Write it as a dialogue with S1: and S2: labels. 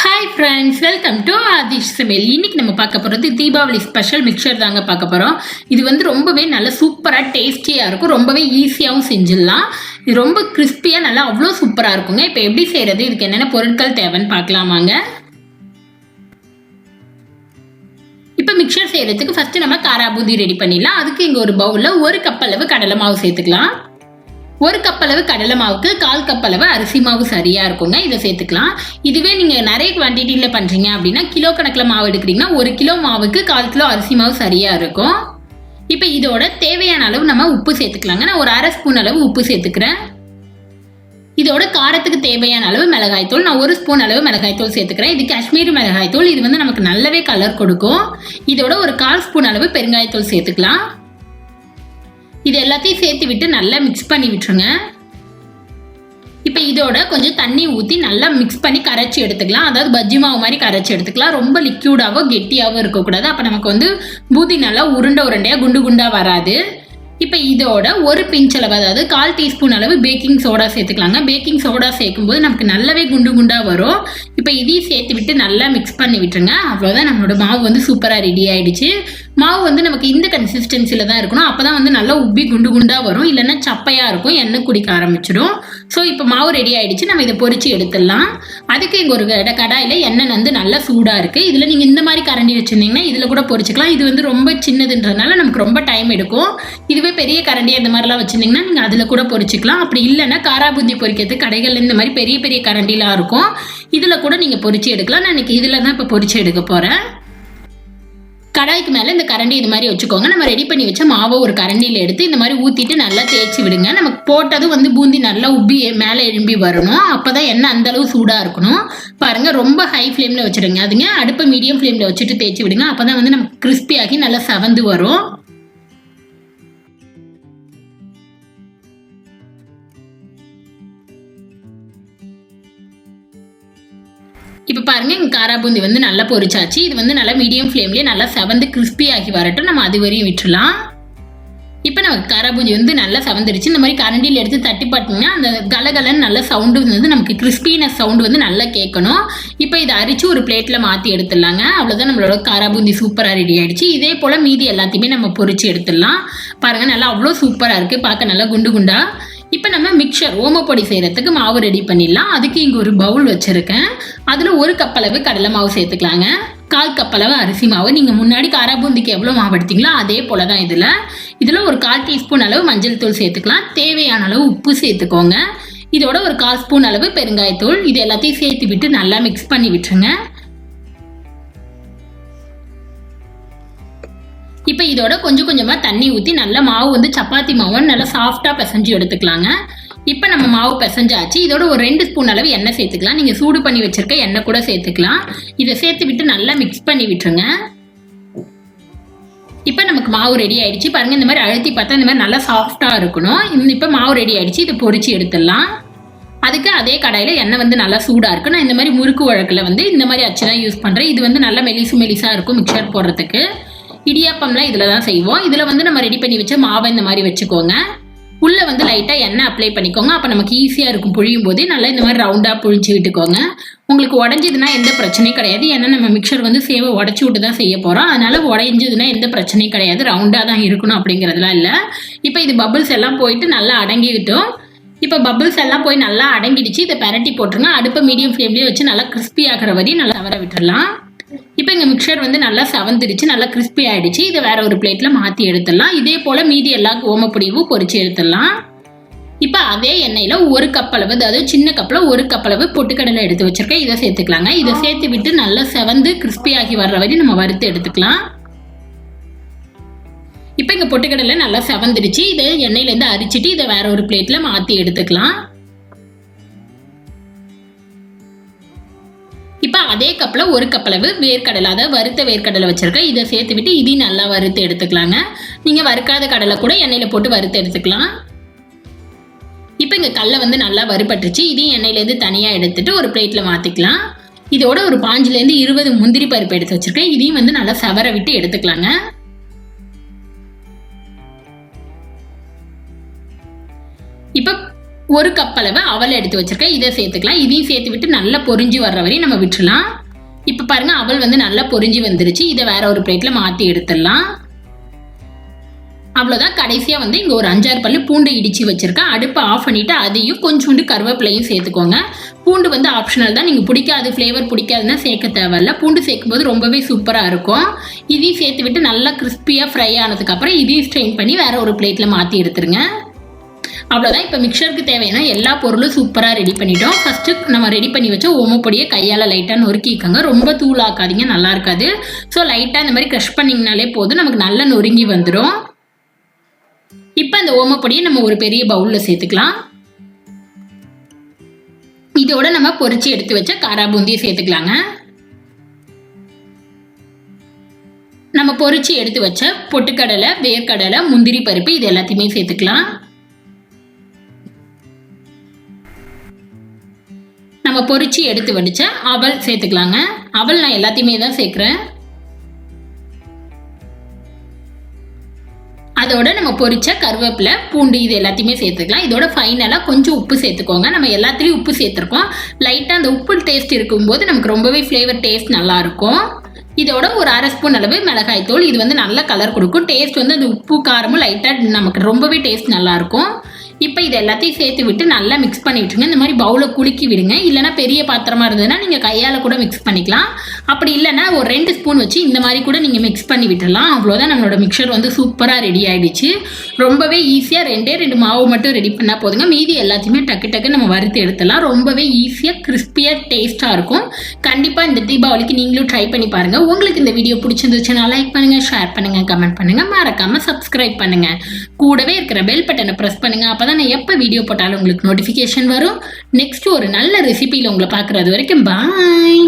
S1: Hi friends, welcome to Aadish சமையல். இன்னைக்கு நம்ம பார்க்க போகிறது தீபாவளி ஸ்பெஷல் மிக்சர் தாங்க பார்க்க போகிறோம். இது வந்து ரொம்பவே நல்ல சூப்பராக டேஸ்டியாக இருக்கும், ரொம்பவே ஈஸியாகவும் செஞ்சிடலாம். இது ரொம்ப கிறிஸ்பியாக நல்லா அவ்வளோ சூப்பராக இருக்குங்க. இப்போ எப்படி செய்கிறது, இதுக்கு என்னென்ன பொருட்கள் தேவைன்னு பார்க்கலாமாங்க. இப்போ மிக்சர் செய்கிறதுக்கு ஃபஸ்ட்டு நம்ம காரா பூந்தி ரெடி பண்ணிடலாம். அதுக்கு இங்கே ஒரு பவுலில் 1 கப் அளவு கடலை மாவு சேர்த்துக்கலாம். 1 கப் அளவு கடலை மாவுக்கு 1/4 கப் அளவு அரிசி மாவு சரியா இருக்குங்க. இதை சேர்த்துக்கலாம். இதுவே நீங்க நிறைய குவான்டிட்டியில பண்றீங்க அப்படின்னா கிலோ கணக்கில் மாவு எடுக்கிறீங்கன்னா 1 கிலோ மாவுக்கு 1/4 கிலோ அரிசி மாவு சரியா இருக்கும். இப்போ இதோட தேவையான அளவு நம்ம உப்பு சேர்த்துக்கலாங்க. நான் ஒரு 1/2 ஸ்பூன் அளவு உப்பு சேர்த்துக்கிறேன். இதோட காரத்துக்கு தேவையான அளவு மிளகாய்த்தூள், நான் 1 ஸ்பூன் அளவு மிளகாய்த்தூள் சேர்த்துக்கிறேன். இது காஷ்மீரி மிளகாய்த்தூள், இது வந்து நமக்கு நல்லாவே கலர் கொடுக்கும். இதோட ஒரு 1/4 ஸ்பூன் அளவு பெருங்காயத்தூள் சேர்த்துக்கலாம். இது எல்லாத்தையும் சேர்த்து விட்டு நல்லா மிக்ஸ் பண்ணி விட்டுருங்க. இப்போ இதோட கொஞ்சம் தண்ணி ஊற்றி நல்லா மிக்ஸ் பண்ணி கரைச்சி எடுத்துக்கலாம். அதாவது பஜ்ஜி மாவு மாதிரி கரைச்சி எடுத்துக்கலாம். ரொம்ப லிக்யூடாவோ கெட்டியாவோ இருக்கக்கூடாது. அப்போ நமக்கு வந்து பூந்தி நல்லா உருண்டையாக குண்டு குண்டாக வராது. இப்போ இதோட ஒரு பிஞ்ச் அளவு, அதாவது 1/4 டீஸ்பூன் அளவு பேக்கிங் சோடா சேர்த்துக்கலாங்க. பேக்கிங் சோடா சேர்க்கும்போது நமக்கு நல்லாவே குண்டு குண்டாக வரும். இப்போ இதையும் சேர்த்து விட்டு நல்லா மிக்ஸ் பண்ணி விட்டுருங்க. அவ்வளோதான், நம்மளோட மாவு வந்து சூப்பராக ரெடி ஆயிடுச்சு. மாவு வந்து நமக்கு இந்த கன்சிஸ்டன்சியில் தான் இருக்கணும். அப்போ தான் வந்து நல்லா உப்பி குண்டு குண்டாக வரும். இல்லைன்னா சப்பையாக இருக்கும், எண்ணெய் குடிக்க ஆரம்பிச்சிடும். ஸோ இப்போ மாவு ரெடி ஆயிடுச்சு. நம்ம இதை பொரிச்சு எடுத்துடலாம். அதுக்கு இங்கே ஒரு கடாயில் எண்ணெய் வந்து நல்லா சூடாக இருக்குது. இதில் நீங்கள் இந்த மாதிரி கரண்டி வச்சுருந்தீங்கன்னா இதில் கூட பொரிச்சுக்கலாம். இது வந்து ரொம்ப சின்னதுன்றதுனால நமக்கு ரொம்ப டைம் எடுக்கும். இதுவே பெரிய கரண்டியாக இந்த மாதிரிலாம் வச்சுருந்தீங்கன்னா நீங்கள் அதில் கூட பொரிச்சிக்கலாம். அப்படி இல்லைன்னா காரா பூந்தி பொரிக்கிறதுக்கு கடைகளில் இந்த மாதிரி பெரிய பெரிய கரண்டிலாம் இருக்கும், இதில் கூட நீங்கள் பொரிச்சு எடுக்கலாம். நான் இன்னைக்கு இதில் தான் இப்போ பொரிச்சு எடுக்க போகிறேன். கடாய்க்கு மேலே இந்த கரண்டி இது மாதிரி வச்சுக்கோங்க. நம்ம ரெடி பண்ணி வச்ச மாவை ஒரு கரண்டியில் எடுத்து இந்த மாதிரி ஊற்றிட்டு நல்லா தேய்ச்சி விடுங்க. நமக்கு போட்டதும் வந்து பூந்தி நல்லா உப்பி மேலே எழும்பி வரணும். அப்போ தான் எண்ணெய் அந்தளவு சூடாக இருக்கணும். பாருங்கள், ரொம்ப ஹை ஃப்ளேமில் வச்சுடுங்க. அதுங்க அடுப்பை மீடியம் ஃப்ளேமில் வச்சுட்டு தேய்ச்சி விடுங்க. அப்போ தான் வந்து நமக்கு கிறிஸ்பியாகி நல்லா செவந்து வரும். இப்போ பாருங்க, எங்கள் காரா பூந்தி வந்து நல்லா பொரிச்சாச்சு. இது வந்து நல்லா மீடியம் ஃப்ளேம்லேயே நல்லா செவந்து கிறிஸ்பி ஆகி வரட்டும். நம்ம அது வரையும் விட்டுலாம். இப்போ நமக்கு காரா பூந்தி வந்து நல்லா செவந்துருச்சு. இந்த மாதிரி கரண்டியில் எடுத்து தட்டி பார்த்தீங்கன்னா அந்த கலகலன்னு நல்ல சவுண்டு வந்து நமக்கு கிறிஸ்பினஸ் சவுண்டு வந்து நல்லா கேட்கணும். இப்போ இதை அரிச்சு ஒரு பிளேட்டில் மாற்றி எடுத்துடலாங்க. அவ்வளோதான், நம்மளோட காரா பூந்தி சூப்பராக ரெடி ஆயிடுச்சு. இதே போல் மீதி எல்லாத்தையுமே நம்ம பொரிச்சு எடுத்துடலாம். பாருங்கள், நல்லா அவ்வளோ சூப்பராக இருக்குது, பார்க்க நல்லா குண்டு குண்டா. இப்போ நம்ம மிக்சர் ஓமப்பொடி செய்கிறதுக்கு மாவு ரெடி பண்ணிடலாம். அதுக்கு இங்கே ஒரு பவுல் வச்சுருக்கேன். அதில் 1 கப் அளவு கடலை மாவு சேர்த்துக்கலாங்க. 1/4 கப் அளவு அரிசி மாவு. நீங்கள் முன்னாடி காரா பூந்திக்கு எவ்வளோ மாவு எடுத்தீங்களோ அதே போல் தான் இதில் ஒரு 1/4 டீஸ்பூன் அளவு மஞ்சள் தூள் சேர்த்துக்கலாம். தேவையான அளவு உப்பு சேர்த்துக்கோங்க. இதோட ஒரு 1/4 ஸ்பூன் அளவு பெருங்காயத்தூள். இது எல்லாத்தையும் சேர்த்து விட்டு நல்லா மிக்ஸ் பண்ணி விட்டுருங்க. இப்போ இதோட கொஞ்சம் கொஞ்சமாக தண்ணி ஊற்றி நல்லா மாவு வந்து சப்பாத்தி மாவு நல்லா சாஃப்டாக பிசைஞ்சு எடுத்துக்கலாங்க. இப்போ நம்ம மாவு பிசைஞ்சாச்சு. இதோட ஒரு 2 ஸ்பூன் அளவு எண்ணெய் சேர்த்துக்கலாம். நீங்கள் சூடு பண்ணி வச்சிருக்க எண்ணெய் கூட சேர்த்துக்கலாம். இதை சேர்த்து விட்டு நல்லா மிக்ஸ் பண்ணி விட்டுருங்க. இப்போ நமக்கு மாவு ரெடி ஆயிடுச்சு. பாருங்கள், இந்த மாதிரி அழுத்தி பார்த்தா இந்த மாதிரி நல்லா சாஃப்டாக இருக்கணும். இப்போ மாவு ரெடி ஆயிடுச்சு. இதை பொரிச்சு எடுத்துடலாம். அதுக்கு அதே கடாயில் எண்ணெய் வந்து நல்லா சூடாக இருக்குது. நான் இந்த மாதிரி முறுக்கு வழக்கில் வந்து இந்த மாதிரி அச்சு தான் யூஸ் பண்ணுறேன். இது வந்து நல்லா மெலிசாக இருக்கும் மிக்சர் போடுறதுக்கு. இடியாப்பம்லாம் இதில் தான் செய்வோம். இதில் வந்து நம்ம ரெடி பண்ணி வச்ச மாவை இந்த மாதிரி வச்சுக்கோங்க. உள்ளே வந்து லைட்டாக எண்ணெய் அப்ளை பண்ணிக்கோங்க. அப்போ நமக்கு ஈஸியாக இருக்கும் புழியும் போது. நல்லா இந்த மாதிரி ரவுண்டாக புழிச்சு விட்டுக்கோங்க. உங்களுக்கு உடஞ்சதுன்னா எந்த பிரச்சனையும் கிடையாது. ஏன்னா நம்ம மிக்சர் வந்து சேவை உடச்சி விட்டு தான் செய்ய போகிறோம். அதனால் உடைஞ்சதுன்னா எந்த பிரச்சனையும் கிடையாது. ரவுண்டாக தான் இருக்கணும் அப்படிங்கிறதுலாம் இல்லை. இப்போ இது பபிள்ஸ் எல்லாம் போயிட்டு நல்லா அடங்கிக்கிட்டோம். இப்போ பபிள்ஸ் எல்லாம் போய் நல்லா அடங்கிடுச்சு. இதை பெரட்டி போட்டுருங்க. அடுப்பை மீடியம் ஃப்ளேம்லேயே வச்சு நல்லா கிறிஸ்பி ஆகிற வரையும் நல்லா தவற விட்டுடலாம். இப்போ எங்கள் மிக்சர் வந்து நல்லா செவந்துடுச்சு, நல்லா கிறிஸ்பி ஆகிடுச்சு. இதை வேற ஒரு பிளேட்டில் மாற்றி எடுத்துடலாம். இதே போல் மீதி எல்லா ஓமப்பொடியும் பொரிச்சு எடுத்துடலாம். இப்போ அதே எண்ணெயில் 1 கப் அளவு, அதாவது சின்ன கப்பில் 1 கப் அளவு பொட்டுக்கடலை எடுத்து வச்சிருக்கேன். இதை சேர்த்துக்கலாங்க. இதை சேர்த்து விட்டு நல்லா செவந்து கிறிஸ்பி ஆகி வர்ற வரையும் நம்ம வறுத்து எடுத்துக்கலாம். இப்போ இங்கே பொட்டுக்கடலை நல்லா செவந்துடுச்சு. இதை எண்ணெயிலேருந்து அரிச்சிட்டு இதை வேற ஒரு பிளேட்டில் மாற்றி எடுத்துக்கலாம். இப்போ அதே கப்பில் 1 கப் அளவு வேர்க்கடலை, அதாவது வறுத்த வேர்க்கடலை வச்சுருக்கேன். இதை சேர்த்து விட்டு இதையும் நல்லா வறுத்து எடுத்துக்கலாங்க. நீங்கள் வறுக்காத கடலை கூட எண்ணெயில் போட்டு வறுத்து எடுத்துக்கலாம். இப்போ இங்கே கடலை வந்து நல்லா வறுபட்டுருச்சு. இதையும் எண்ணெயிலேருந்து தனியாக எடுத்துட்டு ஒரு பிளேட்டில் மாற்றிக்கலாம். இதோட ஒரு 5லேருந்து 20 முந்திரி பருப்பு எடுத்து வச்சுருக்கேன். இதையும் வந்து நல்லா சவர விட்டு எடுத்துக்கலாங்க. இப்போ 1 கப் அளவு அவல் எடுத்து வச்சிருக்கேன், இதை சேர்த்துக்கலாம். இதையும் சேர்த்து விட்டு நல்லா பொரிஞ்சு வர்ற வரையும் நம்ம விட்டுறலாம். இப்போ பாருங்க அவல் வந்து நல்லா பொரிஞ்சு வந்துருச்சு. இதை வேற ஒரு பிளேட்ல மாற்றி எடுத்துடலாம். அவ்வளோதான். கடைசியாக வந்து இங்கே ஒரு 5-6 பல்லு பூண்டு இடித்து வச்சுருக்கேன். அடுப்பை ஆஃப் பண்ணிவிட்டு அதையும் கொஞ்சோண்டு கருவேப்பிலையும் சேர்த்துக்கோங்க. பூண்டு வந்து ஆப்ஷனல் தான், நீங்கள் பிடிக்காது ஃப்ளேவர் பிடிக்காதுன்னா சேர்க்க தேவையில்ல. பூண்டு சேர்க்கும்போது ரொம்பவே சூப்பராக இருக்கும். இதையும் சேர்த்து விட்டு நல்லா கிறிஸ்பியாக ஃப்ரை ஆனதுக்கப்புறம் இதையும் ஸ்ட்ரெயின் பண்ணி வேறு ஒரு பிளேட்டில் மாற்றி எடுத்துருங்க. அவ்வளோதான். இப்போ மிக்சருக்கு தேவையான எல்லா பொருளும் சூப்பராக ரெடி பண்ணிட்டோம். ஃபஸ்ட்டு நம்ம ரெடி பண்ணி வச்ச ஓமப்பொடியை கையால் லைட்டாக நொறுக்கிக்கோங்க. ரொம்ப தூளாக்காதீங்க, நல்லா இருக்காது. ஸோ லைட்டாக இந்த மாதிரி க்ரஷ் பண்ணிங்கனாலே போதும், நமக்கு நல்லா நொறுங்கி வந்துடும். இப்போ அந்த ஓமப்பொடியை நம்ம ஒரு பெரிய பவுலில் சேர்த்துக்கலாம். இதோட நம்ம பொரிச்சு எடுத்து வச்ச காரா பூந்தியை சேர்த்துக்கலாங்க. நம்ம பொரிச்சு எடுத்து வச்ச பொட்டுக்கடலை, வேர்க்கடலை, முந்திரி பருப்பு இது எல்லாத்தையுமே சேர்த்துக்கலாம். நம்ம பொரிச்சு எடுத்து வடிச்ச அவல் சேர்த்துக்கலாங்க. அவல் நான் எல்லாத்தையுமே தான் சேர்க்குறேன். அதோட நம்ம பொரிச்ச கருவேப்பிலை, பூண்டு இது எல்லாத்தையுமே சேர்த்துக்கலாம். இதோட ஃபைனலாக கொஞ்சம் உப்பு சேர்த்துக்கோங்க. நம்ம எல்லாத்துலேயும் உப்பு சேர்த்துருக்கோம். லைட்டாக அந்த உப்பு டேஸ்ட் இருக்கும்போது நமக்கு ரொம்பவே ஃப்ளேவர் டேஸ்ட் நல்லாயிருக்கும். இதோட ஒரு 1/2 ஸ்பூன் அளவு மிளகாய் தூள், இது வந்து நல்ல கலர் கொடுக்கும். டேஸ்ட் வந்து அந்த உப்பு காரமும் லைட்டாக நமக்கு ரொம்பவே டேஸ்ட் நல்லாயிருக்கும். இப்போ இது எல்லாத்தையும் சேர்த்து விட்டு நல்லா மிக்ஸ் பண்ணி விட்டுருங்க. இந்த மாதிரி பவுலை குலுக்கி விடுங்க. இல்லைனா பெரிய பாத்திரமாக இருந்ததுன்னா நீங்கள் கையால் கூட மிக்ஸ் பண்ணிக்கலாம். அப்படி இல்லைன்னா ஒரு 2 ஸ்பூன் வச்சு இந்த மாதிரி கூட நீங்கள் மிக்ஸ் பண்ணி விட்டுடலாம். அவ்வளோதான், நம்மளோட மிக்சர் வந்து சூப்பராக ரெடி ஆகிடுச்சு. ரொம்பவே ஈஸியாக 2 மாவு மட்டும் ரெடி பண்ணால் போதுங்க. மீதி எல்லாத்தையுமே டக்கு டக்கு நம்ம வறுத்து எடுத்துடலாம். ரொம்பவே ஈஸியாக கிறிஸ்பியாக டேஸ்ட்டாக இருக்கும். கண்டிப்பாக இந்த தீபாவளிக்கு நீங்களும் ட்ரை பண்ணி பாருங்கள். உங்களுக்கு இந்த வீடியோ பிடிச்சிருந்துச்சுன்னா லைக் பண்ணுங்கள், ஷேர் பண்ணுங்கள், கமெண்ட் பண்ணுங்கள், மறக்காமல் சப்ஸ்கிரைப் பண்ணுங்கள். கூடவே இருக்கிற பெல் பட்டனை ப்ரெஸ் பண்ணுங்கள். அப்போ தான் நான் எப்போ வீடியோ போட்டாலும் உங்களுக்கு நோட்டிஃபிகேஷன் வரும். நெக்ஸ்ட் ஒரு நல்ல ரெசிபியில் உங்களை பார்க்குறது வரைக்கும் பாய்.